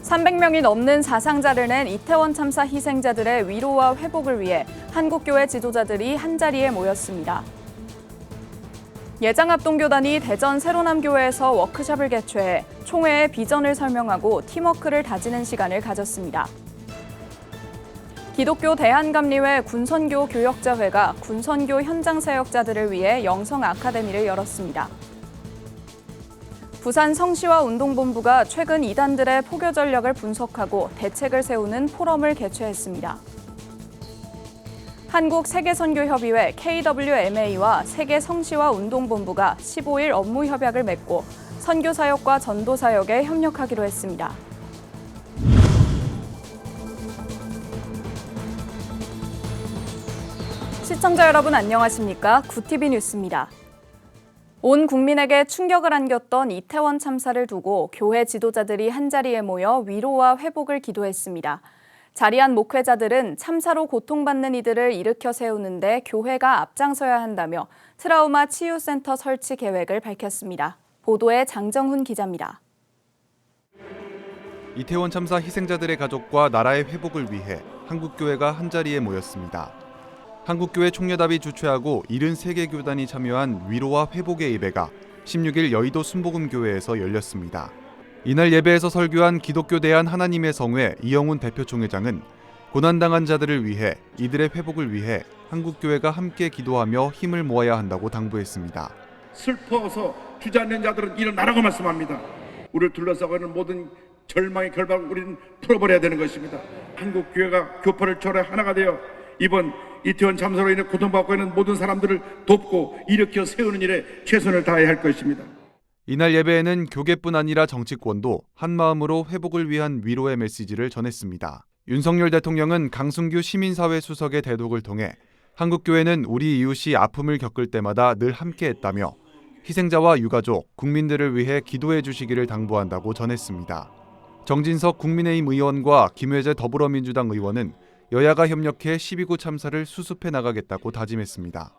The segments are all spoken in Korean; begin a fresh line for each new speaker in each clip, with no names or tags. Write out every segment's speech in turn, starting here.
300명이 넘는 사상자를 낸 이태원 참사 희생자들의 위로와 회복을 위해 한국교회 지도자들이 한자리에 모였습니다. 예장합동교단이 대전 세로남교회에서 워크숍을 개최해 총회의 비전을 설명하고 팀워크를 다지는 시간을 가졌습니다. 기독교 대한감리회 군선교 교역자회가 군선교 현장 사역자들을 위해 영성 아카데미를 열었습니다. 부산 성시와 운동본부가 최근 이단들의 포교 전력을 분석하고 대책을 세우는 포럼을 개최했습니다. 한국세계선교협의회 KWMA와 세계성시와 운동본부가 15일 업무협약을 맺고 선교사역과 전도사역에 협력하기로 했습니다. 시청자 여러분 안녕하십니까? 구티비 뉴스입니다. 온 국민에게 충격을 안겼던 이태원 참사를 두고 교회 지도자들이 한자리에 모여 위로와 회복을 기도했습니다. 자리한 목회자들은 참사로 고통받는 이들을 일으켜 세우는데 교회가 앞장서야 한다며 트라우마 치유센터 설치 계획을 밝혔습니다. 보도에 장정훈 기자입니다.
이태원 참사 희생자들의 가족과 나라의 회복을 위해 한국교회가 한자리에 모였습니다. 한국교회 총례답이 주최하고 73개 교단이 참여한 위로와 회복의 예배가 16일 여의도 순복음교회에서 열렸습니다. 이날 예배에서 설교한 기독교 대한 하나님의 성회 이영훈 대표 총회장은 고난당한 자들을 위해 이들의 회복을 위해 한국교회가 함께 기도하며 힘을 모아야 한다고 당부했습니다.
슬퍼서 주저앉는 자들은 일어나라고 말씀합니다. 우리를 둘러싸고 있는 모든 절망의 결박을 우리는 풀어버려야 되는 것입니다. 한국교회가 교파를 초래 하나가 되어 이번 이태원 참사로 인해 고통받고 있는 모든 사람들을 돕고 일으켜 세우는 일에 최선을 다해야 할 것입니다.
이날 예배에는 교계뿐 아니라 정치권도 한마음으로 회복을 위한 위로의 메시지를 전했습니다. 윤석열 대통령은 강승규 시민사회 수석의 대독을 통해 한국교회는 우리 이웃이 아픔을 겪을 때마다 늘 함께했다며 희생자와 유가족, 국민들을 위해 기도해 주시기를 당부한다고 전했습니다. 정진석 국민의힘 의원과 김회재 더불어민주당 의원은 여야가 협력해 12구 참사를 수습해 나가겠다고 다짐했습니다.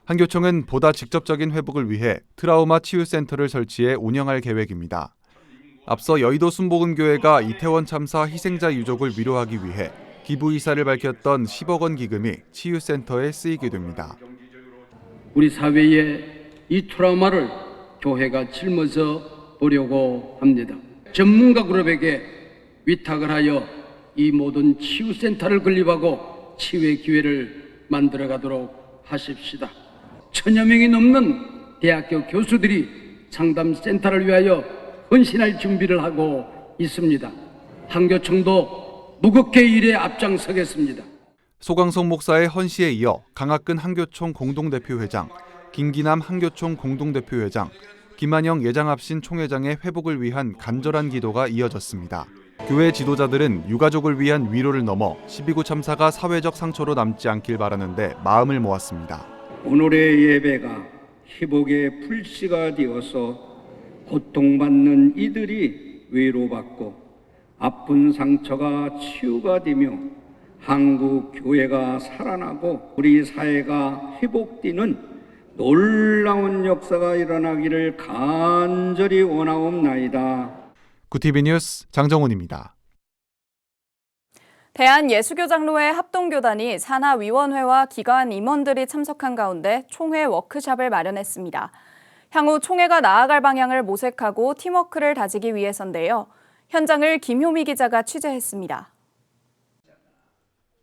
한교총은 보다 직접적인 회복을 위해 트라우마 치유센터를 설치해 운영할 계획입니다. 앞서 여의도 순복음교회가 이태원 참사 희생자 유족을 위로하기 위해 기부 의사를 밝혔던 10억 원 기금이 치유센터에 쓰이게 됩니다.
우리 사회의 이 트라우마를 교회가 짊어져 보려고 합니다. 전문가 그룹에게 위탁을 하여 이 모든 치유센터를 건립하고 치유의 기회를 만들어가도록 하십시다. 1000여 명이 넘는 대학교 교수들이 상담센터를 위하여 헌신할 준비를 하고 있습니다. 한교총도 무겁게 일에 앞장서겠습니다.
소강성 목사의 헌시에 이어 강학근 한교총 공동대표회장, 김기남 한교총 공동대표회장, 김한영 예장합신 총회장의 회복을 위한 간절한 기도가 이어졌습니다. 교회 지도자들은 유가족을 위한 위로를 넘어 12구 참사가 사회적 상처로 남지 않길 바라는데 마음을 모았습니다.
오늘의 예배가 회복의 불씨가 되어서 고통받는 이들이 위로받고 아픈 상처가 치유가 되며 한국 교회가 살아나고 우리 사회가 회복되는 놀라운 역사가 일어나기를 간절히 원하옵나이다.
구티비 뉴스 장정훈입니다.
대한예수교장로회 합동교단이 산하위원회와 기관 임원들이 참석한 가운데 총회 워크숍을 마련했습니다. 향후 총회가 나아갈 방향을 모색하고 팀워크를 다지기 위해서인데요. 현장을 김효미 기자가 취재했습니다.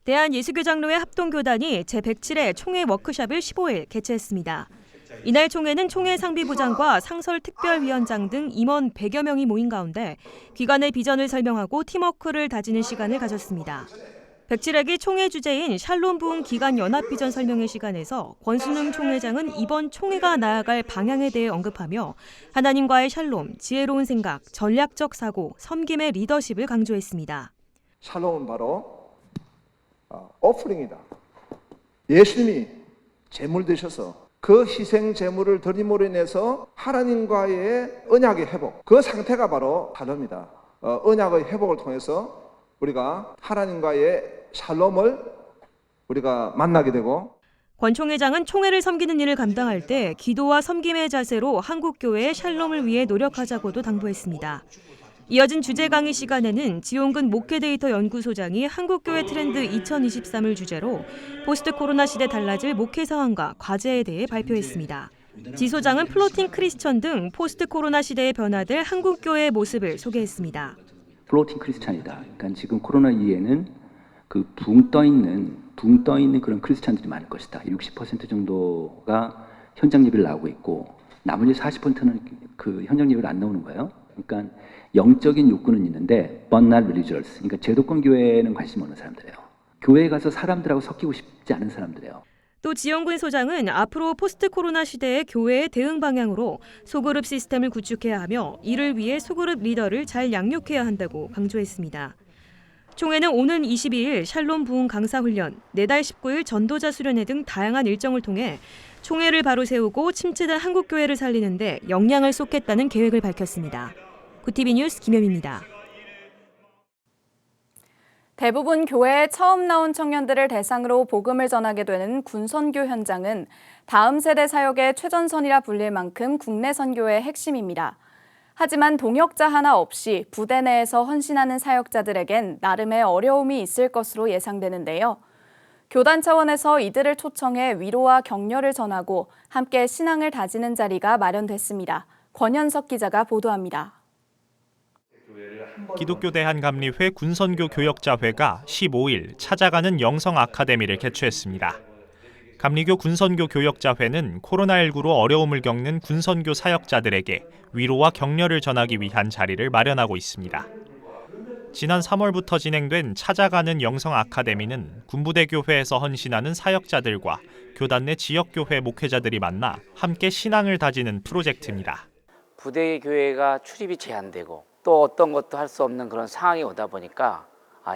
대한예수교장로회 합동교단이 제107회 총회 워크숍을 15일 개최했습니다. 이날 총회는 총회 상비부장과 상설특별위원장 등 임원 100여 명이 모인 가운데 기관의 비전을 설명하고 팀워크를 다지는 시간을 가졌습니다. 107회기 총회 주제인 샬롬 부흥 기관 연합 비전 설명회 시간에서 권순웅 총회장은 이번 총회가 나아갈 방향에 대해 언급하며 하나님과의 샬롬, 지혜로운 생각, 전략적 사고, 섬김의 리더십을 강조했습니다.
샬롬은 바로 오프링이다. 예수님이 제물 되셔서 그 희생 제물을 드림으로 인해서 하나님과의 언약의 회복, 그 상태가 바로 샬롬이다. 언약의 회복을 통해서 우리가 하나님과의 샬롬을 우리가 만나게 되고,
권 총회장은 총회를 섬기는 일을 감당할 때 기도와 섬김의 자세로 한국교회의 샬롬을 위해 노력하자고도 당부했습니다. 이어진 주제 강의 시간에는 지용근 목회데이터 연구소장이 한국교회 트렌드 2023을 주제로 포스트 코로나 시대 달라질 목회 상황과 과제에 대해 발표했습니다. 지 소장은 플로팅 크리스천 등 포스트 코로나 시대에 변화될 한국교회의 모습을 소개했습니다.
플로팅 크리스찬이다. 그러니까 지금 코로나 이후에는 그 붕 떠 있는 그런 크리스찬들이 많을 것이다. 60% 정도가 현장 예배를 나오고 있고 나머지 40%는 그 현장 예배를 안 나오는 거예요. 그러니까 영적인 욕구는 있는데 but not religious. 그러니까 제도권 교회에는 관심 없는 사람들이에요. 교회에 가서 사람들하고 섞이고 싶지 않은 사람들이에요.
또 지영근 소장은 앞으로 포스트 코로나 시대의 교회의 대응 방향으로 소그룹 시스템을 구축해야 하며 이를 위해 소그룹 리더를 잘 양육해야 한다고 강조했습니다. 총회는 오는 22일 샬롬 부흥 강사 훈련, 내달 19일 전도자 수련회 등 다양한 일정을 통해 총회를 바로 세우고 침체된 한국교회를 살리는 데 역량을 쏟겠다는 계획을 밝혔습니다. 구티비 뉴스 김현미입니다.
대부분 교회에 처음 나온 청년들을 대상으로 복음을 전하게 되는 군선교 현장은 다음 세대 사역의 최전선이라 불릴 만큼 국내 선교의 핵심입니다. 하지만 동역자 하나 없이 부대 내에서 헌신하는 사역자들에겐 나름의 어려움이 있을 것으로 예상되는데요. 교단 차원에서 이들을 초청해 위로와 격려를 전하고 함께 신앙을 다지는 자리가 마련됐습니다. 권현석 기자가 보도합니다.
기독교 대한감리회 군선교 교역자회가 15일 찾아가는 영성 아카데미를 개최했습니다. 감리교 군선교 교역자회는 코로나19로 어려움을 겪는 군선교 사역자들에게 위로와 격려를 전하기 위한 자리를 마련하고 있습니다. 지난 3월부터 진행된 찾아가는 영성 아카데미는 군부대 교회에서 헌신하는 사역자들과 교단 내 지역교회 목회자들이 만나 함께 신앙을 다지는 프로젝트입니다.
부대 교회가 출입이 제한되고 또 어떤 것도 할 수 없는 그런 상황이 오다 보니까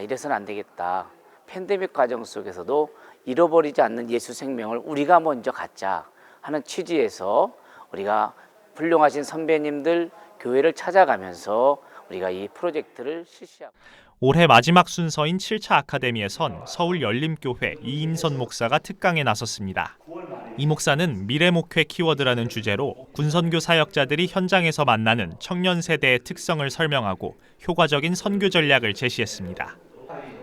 이래서는 안 되겠다. 팬데믹 과정 속에서도 잃어버리지 않는 예수 생명을 우리가 먼저 갖자 하는 취지에서 우리가 훌륭하신 선배님들 교회를 찾아가면서 우리가 이 프로젝트를 실시하고
올해 마지막 순서인 7차 아카데미에선 서울 열림교회 이인선 목사가 특강에 나섰습니다. 이 목사는 미래 목회 키워드라는 주제로 군선교 사역자들이 현장에서 만나는 청년 세대의 특성을 설명하고 효과적인 선교 전략을 제시했습니다.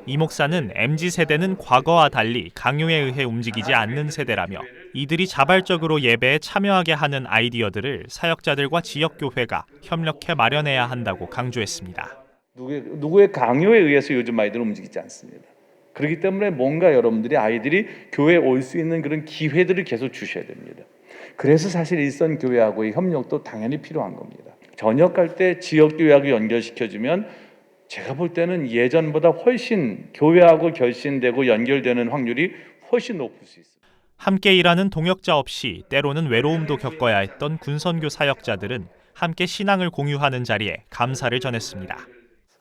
이 목사는 MZ세대는 과거와 달리 강요에 의해 움직이지 않는 세대라며 이들이 자발적으로 예배에 참여하게 하는 아이디어들을 사역자들과 지역교회가 협력해 마련해야 한다고 강조했습니다.
누구의 강요에 의해서 요즘 아이들은 움직이지 않습니다. 그렇기 때문에 뭔가 여러분들이 아이들이 교회에 올 수 있는 그런 기회들을 계속 주셔야 됩니다. 그래서 사실 일선교회하고의 협력도 당연히 필요한 겁니다. 전역할 때 지역교회하고 연결시켜주면 제가 볼 때는 예전보다 훨씬 교회하고 결신되고 연결되는 확률이 훨씬 높을 수 있습니다.
함께 일하는 동역자 없이 때로는 외로움도 겪어야 했던 군선교 사역자들은 함께 신앙을 공유하는 자리에 감사를 전했습니다.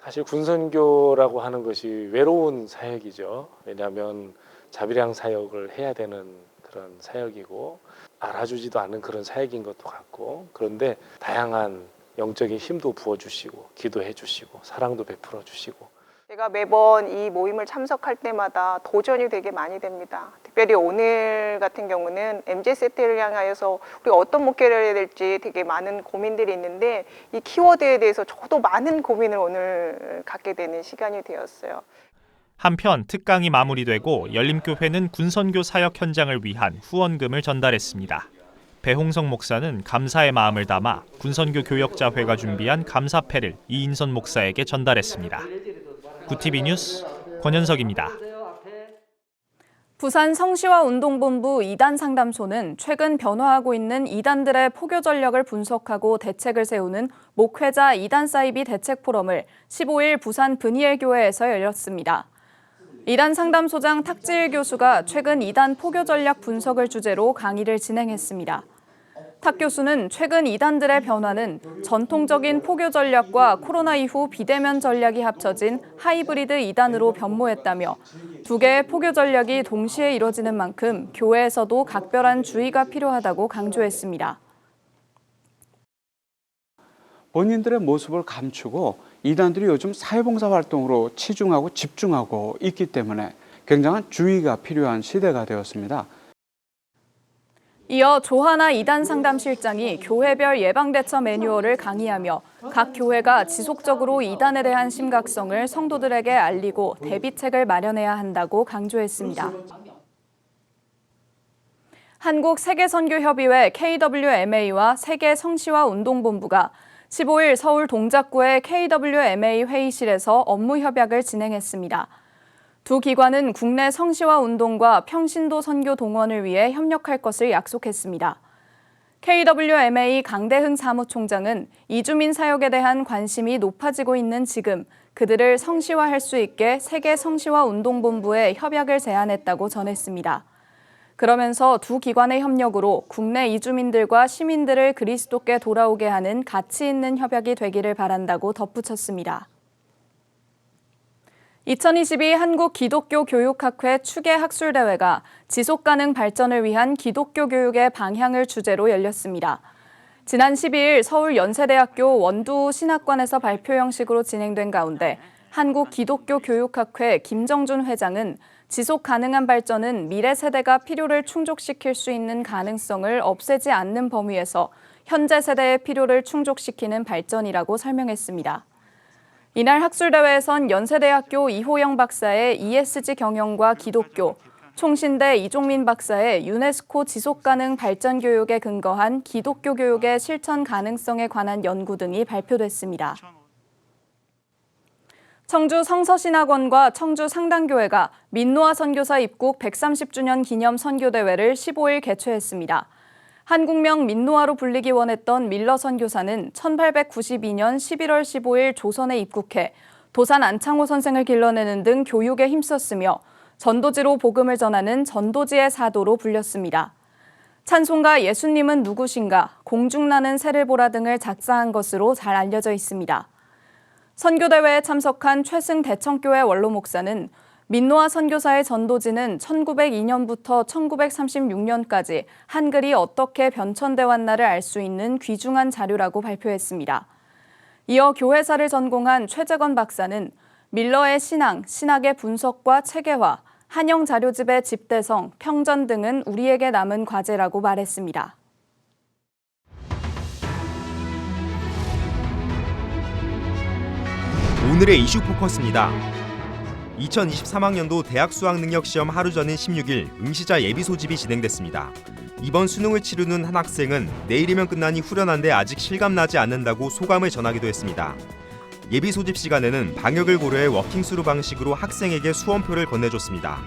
사실 군선교라고 하는 것이 외로운 사역이죠. 왜냐하면 자비량 사역을 해야 되는 그런 사역이고 알아주지도 않는 그런 사역인 것도 같고, 그런데 다양한 영적인 힘도 부어주시고 기도해 주시고 사랑도 베풀어 주시고,
제가 매번 이 모임을 참석할 때마다 도전이 되게 많이 됩니다. 특별히 오늘 같은 경우는 MZ세대를 향하여서 우리가 어떤 목회를 해야 될지 되게 많은 고민들이 있는데 이 키워드에 대해서 저도 많은 고민을 오늘 갖게 되는 시간이 되었어요.
한편 특강이 마무리되고 열림교회는 군선교 사역 현장을 위한 후원금을 전달했습니다. 배홍성 목사는 감사의 마음을 담아 군선교 교역자회가 준비한 감사패를 이인선 목사에게 전달했습니다. 구티비 뉴스 권현석입니다.
부산 성시화운동본부 2단 상담소는 최근 변화하고 있는 이단들의 포교 전략을 분석하고 대책을 세우는 목회자 2단 사이비 대책 포럼을 15일 부산 브니엘교회에서 열렸습니다. 2단 상담소장 탁지일 교수가 최근 2단 포교 전략 분석을 주제로 강의를 진행했습니다. 탁 교수는 최근 이단들의 변화는 전통적인 포교 전략과 코로나 이후 비대면 전략이 합쳐진 하이브리드 이단으로 변모했다며 두 개의 포교 전략이 동시에 이뤄지는 만큼 교회에서도 각별한 주의가 필요하다고 강조했습니다.
본인들의 모습을 감추고 이단들이 요즘 사회봉사 활동으로 치중하고 집중하고 있기 때문에 굉장한 주의가 필요한 시대가 되었습니다.
이어 조하나 이단 상담실장이 교회별 예방대처 매뉴얼을 강의하며 각 교회가 지속적으로 이단에 대한 심각성을 성도들에게 알리고 대비책을 마련해야 한다고 강조했습니다. 한국세계선교협의회 KWMA와 세계성시화운동본부가 15일 서울 동작구의 KWMA 회의실에서 업무 협약을 진행했습니다. 두 기관은 국내 성시화 운동과 평신도 선교 동원을 위해 협력할 것을 약속했습니다. KWMA 강대흥 사무총장은 이주민 사역에 대한 관심이 높아지고 있는 지금 그들을 성시화할 수 있게 세계성시화운동본부에 협약을 제안했다고 전했습니다. 그러면서 두 기관의 협력으로 국내 이주민들과 시민들을 그리스도께 돌아오게 하는 가치 있는 협약이 되기를 바란다고 덧붙였습니다. 2022 한국기독교교육학회 추계학술대회가 지속가능 발전을 위한 기독교 교육의 방향을 주제로 열렸습니다. 지난 12일 서울 연세대학교 원두 신학관에서 발표 형식으로 진행된 가운데 한국기독교교육학회 김정준 회장은 지속 가능한 발전은 미래 세대가 필요를 충족시킬 수 있는 가능성을 없애지 않는 범위에서 현재 세대의 필요를 충족시키는 발전이라고 설명했습니다. 이날 학술대회에선 연세대학교 이호영 박사의 ESG 경영과 기독교, 총신대 이종민 박사의 유네스코 지속가능 발전 교육에 근거한 기독교 교육의 실천 가능성에 관한 연구 등이 발표됐습니다. 청주 성서신학원과 청주 상당교회가 민노아 선교사 입국 130주년 기념 선교대회를 15일 개최했습니다. 한국명 민노아로 불리기 원했던 밀러 선교사는 1892년 11월 15일 조선에 입국해 도산 안창호 선생을 길러내는 등 교육에 힘썼으며 전도지로 복음을 전하는 전도지의 사도로 불렸습니다. 찬송가 예수님은 누구신가, 공중나는 새를 보라 등을 작사한 것으로 잘 알려져 있습니다. 선교대회에 참석한 최승 대청교회 원로 목사는 민노아 선교사의 전도지는 1902년부터 1936년까지 한글이 어떻게 변천돼 왔나를 알 수 있는 귀중한 자료라고 발표했습니다. 이어 교회사를 전공한 최재건 박사는 밀러의 신앙, 신학의 분석과 체계화, 한영 자료집의 집대성, 평전 등은 우리에게 남은 과제라고 말했습니다.
오늘의 이슈 포커스입니다. 2023학년도 대학 수학능력시험 하루 전인 16일 응시자 예비 소집이 진행됐습니다. 이번 수능을 치르는 한 학생은 내일이면 끝나니 후련한데 아직 실감나지 않는다고 소감을 전하기도 했습니다. 예비 소집 시간에는 방역을 고려해 워킹스루 방식으로 학생에게 수험표를 건네줬습니다.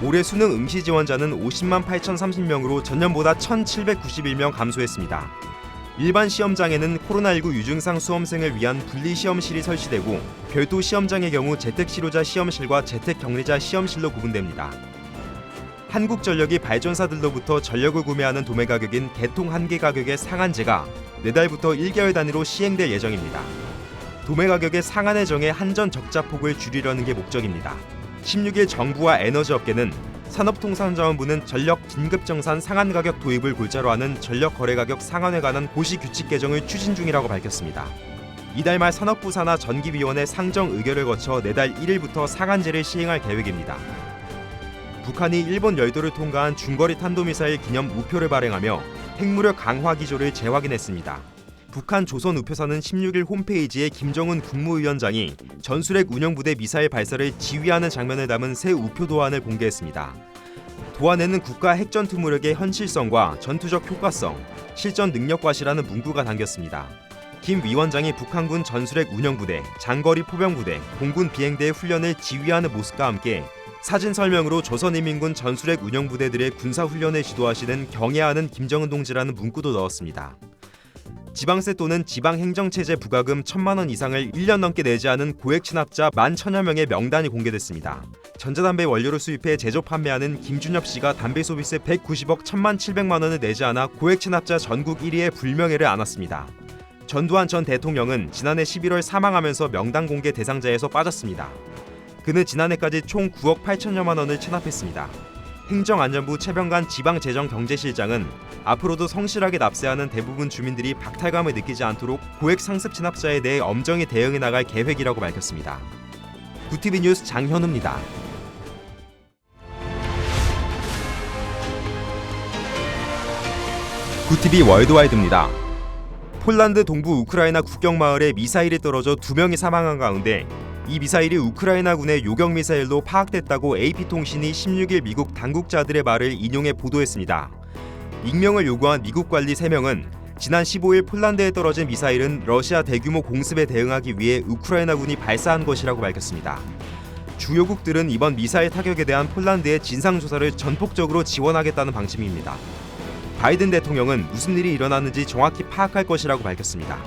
올해 수능 응시 지원자는 50만 8,030명으로 전년보다 1,791명 감소했습니다. 일반 시험장에는 코로나19 유증상 수험생을 위한 분리시험실이 설치되고 별도 시험장의 경우 재택치료자 시험실과 재택격리자 시험실로 구분됩니다. 한국전력이 발전사들로부터 전력을 구매하는 도매 가격인 개통 한계 가격의 상한제가 내달부터 1개월 단위로 시행될 예정입니다. 도매 가격의 상한을 정해 한전 적자폭을 줄이려는 게 목적입니다. 16일 정부와 에너지업계는 산업통상자원부는 전력 긴급정산 상한가격 도입을 골자로 하는 전력거래가격 상한에 관한 고시 규칙 개정을 추진 중이라고 밝혔습니다. 이달 말 산업부 산하 전기위원회 상정 의결을 거쳐 내달 1일부터 상한제를 시행할 계획입니다. 북한이 일본 열도를 통과한 중거리 탄도미사일 기념 우표를 발행하며 핵무력 강화 기조를 재확인했습니다. 북한 조선우표사는 16일 홈페이지에 김정은 국무위원장이 전술핵 운영부대 미사일 발사를 지휘하는 장면을 담은 새 우표 도안을 공개했습니다. 도안에는 국가 핵전투무력의 현실성과 전투적 효과성, 실전 능력 과시라는 문구가 담겼습니다. 김 위원장이 북한군 전술핵 운영부대, 장거리 포병부대, 공군 비행대의 훈련을 지휘하는 모습과 함께 사진 설명으로 조선인민군 전술핵 운영부대들의 군사훈련을 지도하시는 경애하는 김정은 동지라는 문구도 넣었습니다. 지방세 또는 지방행정체제 부과금 1,000만 원 이상을 1년 넘게 내지 않은 고액 체납자 10,000여 명의 명단이 공개됐습니다. 전자담배 원료를 수입해 제조 판매하는 김준엽 씨가 담배 소비세 190억 1,700만 원을 내지 않아 고액 체납자 전국 1위의 불명예를 안았습니다. 전두환 전 대통령은 지난해 11월 사망하면서 명단 공개 대상자에서 빠졌습니다. 그는 지난해까지 총 9억 8천여만 원을 체납했습니다. 행정안전부 최병관 지방재정경제실장은 앞으로도 성실하게 납세하는 대부분 주민들이 박탈감을 느끼지 않도록 고액 상습 체납자에 대해 엄정히 대응해 나갈 계획이라고 밝혔습니다. 구티비 뉴스 장현우입니다. 구티비 월드와이드입니다. 폴란드 동부 우크라이나 국경 마을에 미사일이 떨어져 2명이 사망한 가운데 이 미사일이 우크라이나군의 요격 미사일로 파악됐다고 AP통신이 16일 미국 당국자들의 말을 인용해 보도했습니다. 익명을 요구한 미국 관리 3명은 지난 15일 폴란드에 떨어진 미사일은 러시아 대규모 공습에 대응하기 위해 우크라이나군이 발사한 것이라고 밝혔습니다. 주요국들은 이번 미사일 타격에 대한 폴란드의 진상조사를 전폭적으로 지원하겠다는 방침입니다. 바이든 대통령은 무슨 일이 일어났는지 정확히 파악할 것이라고 밝혔습니다.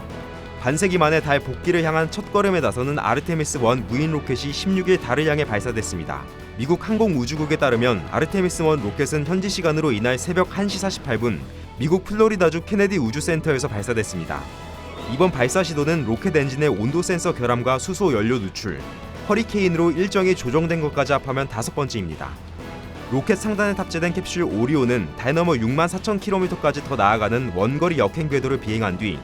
반세기 만에 달 복귀를 향한 첫걸음에 나서는 아르테미스-1 무인 로켓이 16일 달을 향해 발사됐습니다. 미국 항공우주국에 따르면 아르테미스-1 로켓은 현지 시간으로 이날 새벽 1시 48분 미국 플로리다주 케네디 우주센터에서 발사됐습니다. 이번 발사 시도는 로켓 엔진의 온도 센서 결함과 수소 연료 누출, 허리케인으로 일정이 조정된 것까지 합하면 5번째입니다. 로켓 상단에 탑재된 캡슐 오리온은 달 너머 64,000km까지 더 나아가는 원거리 역행 궤도를 비행한 뒤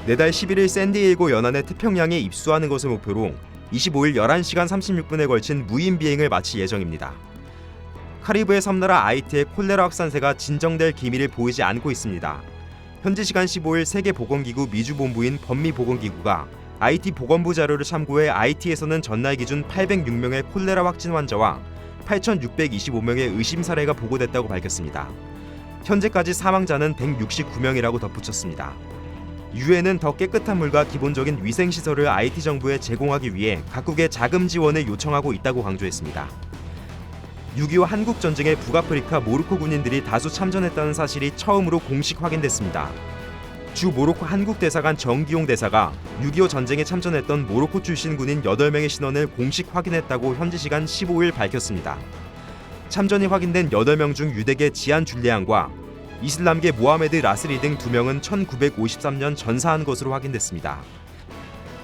내달 11일 샌디에이고 연안의 태평양에 입수하는 것을 목표로 25일 11시간 36분에 걸친 무인 비행을 마칠 예정입니다. 카리브해 섬나라 아이티의 콜레라 확산세가 진정될 기미를 보이지 않고 있습니다. 현지 시간 15일 세계보건기구 미주본부인 범미보건기구가 아이티 보건부 자료를 참고해 아이티에서는 전날 기준 806명의 콜레라 확진 환자와 8,625명의 의심 사례가 보고됐다고 밝혔습니다. 현재까지 사망자는 169명이라고 덧붙였습니다. 유엔은 더 깨끗한 물과 기본적인 위생시설을 아이티 정부에 제공하기 위해 각국에 자금 지원을 요청하고 있다고 강조했습니다. 6.25 한국전쟁에 북아프리카 모로코 군인들이 다수 참전했다는 사실이 처음으로 공식 확인됐습니다. 주 모로코 한국대사관 정기용 대사가 6.25 전쟁에 참전했던 모로코 출신 군인 8명의 신원을 공식 확인했다고 현지 시간 15일 밝혔습니다. 참전이 확인된 8명 중 유대계 지안 줄리안과 이슬람계 모하메드 라스리 등 2명은 1953년 전사한 것으로 확인됐습니다.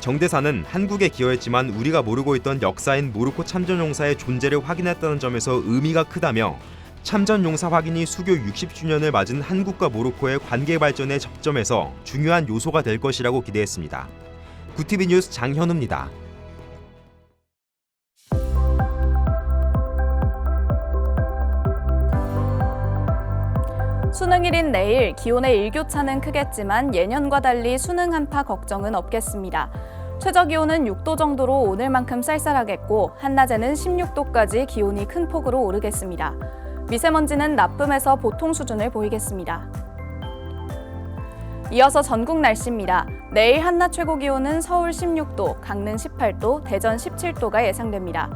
정 대사는 한국에 기여했지만 우리가 모르고 있던 역사인 모로코 참전용사의 존재를 확인했다는 점에서 의미가 크다며 참전용사 확인이 수교 60주년을 맞은 한국과 모로코의 관계 발전의 접점에서 중요한 요소가 될 것이라고 기대했습니다. 구티비 뉴스 장현우입니다.
수능일인 내일 기온의 일교차는 크겠지만 예년과 달리 수능 한파 걱정은 없겠습니다. 최저기온은 6도 정도로 오늘만큼 쌀쌀하겠고 한낮에는 16도까지 기온이 큰 폭으로 오르겠습니다. 미세먼지는 나쁨에서 보통 수준을 보이겠습니다. 이어서 전국 날씨입니다. 내일 한낮 최고기온은 서울 16도, 강릉 18도, 대전 17도가 예상됩니다.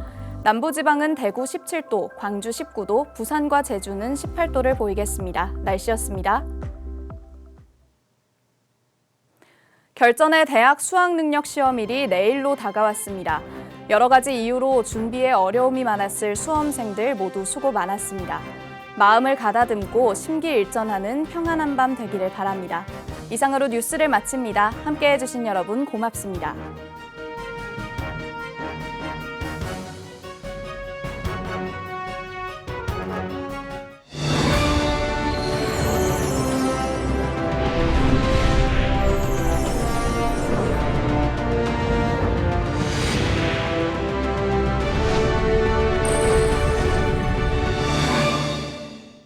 남부지방은 대구 17도, 광주 19도, 부산과 제주는 18도를 보이겠습니다. 날씨였습니다. 결전의 대학 수학능력 시험일이 내일로 다가왔습니다. 여러 가지 이유로 준비에 어려움이 많았을 수험생들 모두 수고 많았습니다. 마음을 가다듬고 심기일전하는 평안한 밤 되기를 바랍니다. 이상으로 뉴스를 마칩니다. 함께해 주신 여러분 고맙습니다.